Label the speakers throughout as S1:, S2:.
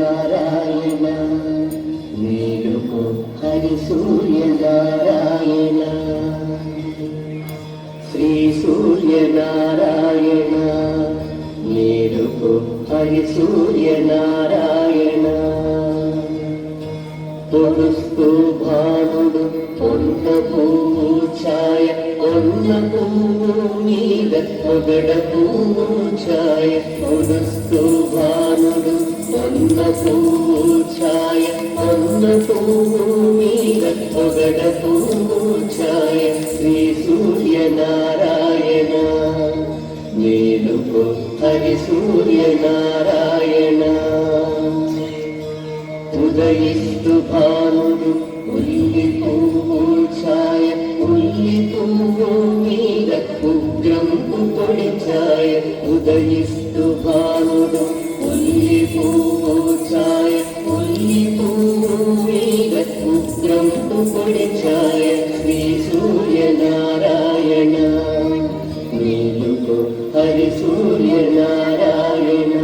S1: నారాయణ మేలుకో హరి సూర్య నారాయణ శ్రీ సూర్య నారాయణ మేలుకో హరి సూర్య నారాయణ పొడుస్తూ భానుడు పొన్న పువ్వు ఛాయ పొన్న పువ్వు మీద పొగడ పువ్వు ఛాయ పొడుస్తూ భానుడు పొన్న పువ్వు ఛాయ పొన్న పువ్వు మీద పొగడ పువ్వు ఛాయ శ్రీ సూర్య నారాయణ మేలుకో హరి సూర్య నారాయణ ఉదయిస్తు భానుడు ఉల్లి పువ్వు ఛాయ ఉల్లి పువ్వు మీద ఉగ్రంపు పొడి ఛాయ ఉదయిస్తు భానుడు ఉల్లి పువ్వు ఛాయ ఉల్లి పువ్వు మీద ఉగ్రంపు పొడి ఛాయ శ్రీ సూర్య నారాయణ మేలుకో హరి సూర్య నారాయణ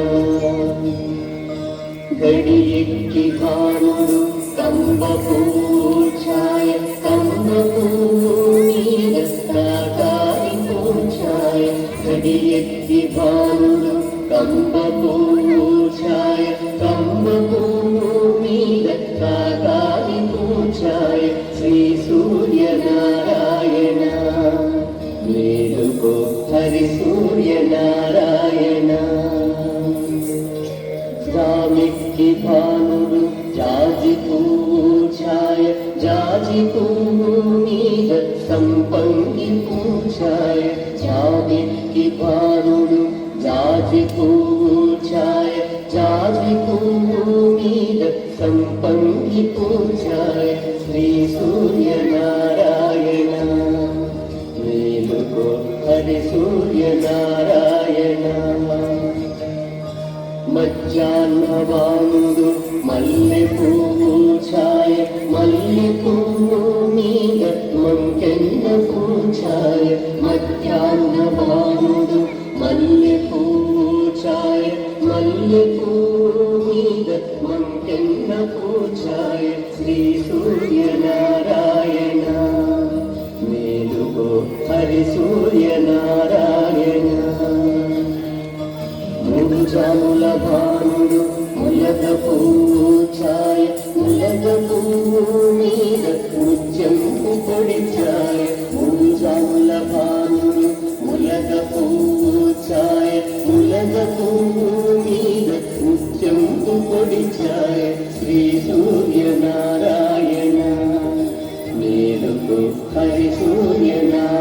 S1: గడి ఎక్కి భానుడు కంబ పువ్వు ఛాయ కంబ పువ్వు మీద కాకారి పువ్వు ఛాయ గడి ఎక్కి భానుడు కంబ పువ్వు ఛాయ కంబ పువ్వు మీద కాకారి పువ్వు ఛాయ శ్రీ సూర్య నారాయణ మేలుకో హరి సూర్య నారాయణ జామికి భానుడు జాజి పువ్వు ఛాయ జాజి పువ్వు మీద సంపంగి పువ్వు ఛాయ జామికి భానుడు జాజి పువ్వు ఛాయ జాజి పువ్వు మీద సంపంగి పువ్వు ఛాయ శ్రీ సూర్య నారాయణ మేలుకో హరి సూర్య నారాయణ మధ్యాహ్నవానుడు మల్లె పువ్వు ఛాయ మల్లె పువ్వు మీద మంకెన్న పువ్వు ఛాయ మధ్యాహ్నవానుడు మల్లె పువ్వు ఛాయ మల్లె పువ్వు మీద మంకెన్న పువ్వు ఛాయ శ్రీ సూర్య నారాయణ మేలుకో హరి సూర్య నారాయణ జాముల భానుడు ములగ పువ్వు ఛాయ ములగ పువ్వు మీద ముత్యంపు పొడి ఛాయ జాముల భానుడు ములగ పువ్వు ఛాయ ములగ పువ్వు మీద ముత్యంపు పొడి ఛాయ శ్రీ సూర్య నారాయణ మేలుకో హరి సూర్య నారాయణ